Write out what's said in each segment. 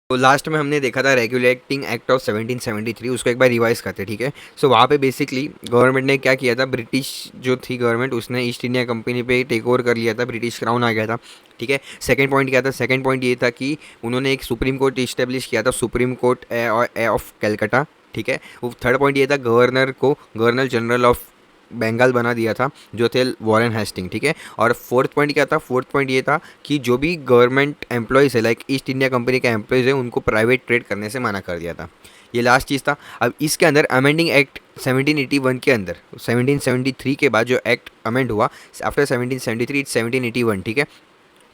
तो लास्ट में हमने देखा था रेगुलेटिंग एक्ट ऑफ 1773, उसको एक बार रिवाइज करते, ठीक है। सो वहाँ पे बेसिकली गवर्नमेंट ने क्या किया था, ब्रिटिश जो थी गवर्नमेंट उसने ईस्ट इंडिया कंपनी पे टेक ओवर कर लिया था, ब्रिटिश क्राउन आ गया था, ठीक है। सेकंड पॉइंट क्या था, सेकंड पॉइंट ये था कि उन्होंने एक सुप्रीम कोर्ट इस्टेब्लिश किया था, सुप्रीम कोर्ट ऑफ कलकत्ता, ठीक है। वो थर्ड पॉइंट ये था, गवर्नर को गवर्नर जनरल ऑफ बंगाल बना दिया था, जो थे वॉरेन हेस्टिंग, ठीक है। और फोर्थ पॉइंट क्या था, फोर्थ पॉइंट ये था कि जो भी गवर्नमेंट एम्प्लॉयज़ है, लाइक ईस्ट इंडिया कंपनी के एम्प्लॉयज़ है, उनको प्राइवेट ट्रेड करने से मना कर दिया था। ये लास्ट चीज़ था। अब इसके अंदर अमेंडिंग एक्ट 1781 के अंदर 1773 के बाद जो एक्ट अमेंड हुआ आफ्टर 1773 इट्स 1781, ठीक है।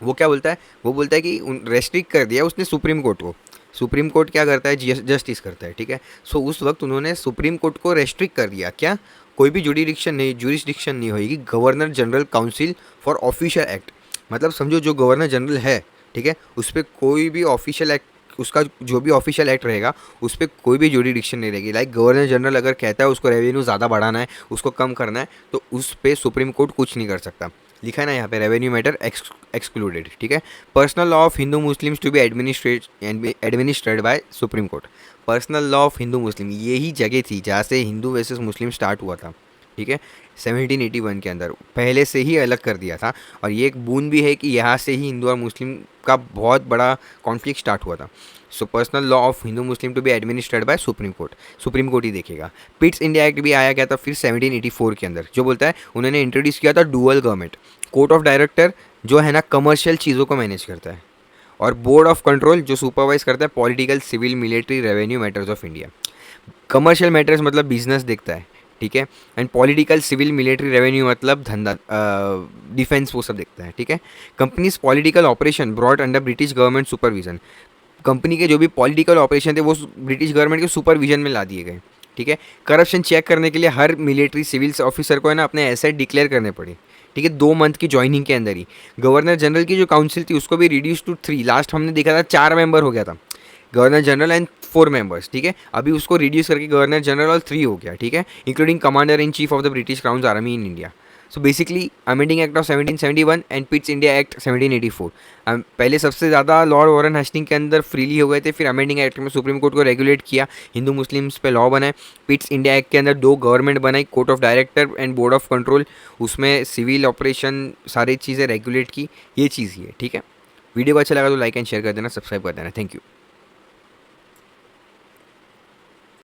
वो क्या बोलता है, वो बोलता है कि रेस्ट्रिक्ट कर दिया उसने सुप्रीम कोर्ट को। सुप्रीम कोर्ट क्या करता है, जस्टिस करता है, ठीक है। सो उस वक्त उन्होंने सुप्रीम कोर्ट को रेस्ट्रिक्ट कर दिया, क्या, कोई भी जुरिडिक्शन नहीं होगी governor general council for official act. मतलब समझो जो गवर्नर जनरल है, ठीक है, उस पर कोई भी ऑफिशियल एक्ट, उसका जो भी ऑफिशियल एक्ट रहेगा उस पर कोई भी जुरिडिक्शन नहीं रहेगी। लाइक गवर्नर जनरल अगर कहता है उसको रेवेन्यू ज़्यादा बढ़ाना है, उसको कम करना है, तो उस पर सुप्रीम कोर्ट कुछ नहीं कर सकता। लिखा है ना यहाँ पे, रेवेन्यू मैटर एक्सक्लूडेड, ठीक है। Personal law of Hindu Muslims to be administered by supreme court. Personal law of Hindu Muslim, यही जगह थी जहाँ से हिंदू वर्सेस मुस्लिम स्टार्ट हुआ था, ठीक है। 1781 के अंदर पहले से ही अलग कर दिया था, और ये एक बूंद भी है कि यहाँ से ही हिंदू और मुस्लिम का बहुत बड़ा कॉन्फ्लिक्ट स्टार्ट हुआ था। So personal law of Hindu Muslim to be administered by supreme court ही देखेगा। पिट्स इंडिया एक्ट भी आया गया था फिर 1784 के अंदर, जो बोलता है उन्होंने इंट्रोड्यूस किया था dual government. Court of director जो है ना कमर्शियल चीज़ों को मैनेज करता है, और बोर्ड ऑफ कंट्रोल जो सुपरवाइज करता है political, civil, military, revenue matters of India. Commercial matters मतलब बिजनेस देखता है, ठीक है। And political, civil, military, revenue मतलब धंधा, डिफेंस, वो सब देखता है, ठीक है। Companies political operation broad under British government supervision. Company के जो भी पॉलिटिकल ऑपरेशन थे वो ब्रिटिश गवर्नमेंट के सुपरविजन में ला दिए गए, ठीक है। करप्शन चेक करने के लिए हर मिलिट्री सिविल्स ऑफिसर को है ना अपने एसेट डिक्लेयर करने पड़े, ठीक है, 2 मंथ की ज्वाइनिंग के अंदर ही। गवर्नर जनरल की जो काउंसिल थी उसको भी रिड्यूस टू 3, लास्ट हमने देखा था 4 मेंबर हो गया था, गवर्नर जनरल एंड 4 मेंबर्स, ठीक है। अभी उसको रिड्यूस करके गवर्नर जनरल और 3 हो गया, ठीक है, including commander in chief of the British crown army in India. So basically amending act of 1771 and Pitt's India act 1784। पहले सबसे ज़्यादा लॉर्ड वॉरेन हेस्टिंग के अंदर फ्रीली हो गए थे, फिर अमेंडिंग एक्ट में सुप्रीम कोर्ट को रेगुलेट किया, हिंदू मुस्लिम्स पे लॉ बनाए। पिट्स इंडिया एक्ट के अंदर 2 गवर्नमेंट बनाई, court of director and board of control, उसमें सिविल ऑपरेशन सारी चीज़ें रेगुलेट की, ये चीज़ ही है, ठीक है। वीडियो को अच्छा लगा तो लाइक एंड शेयर कर देना, सब्सक्राइब कर देना, थैंक यू।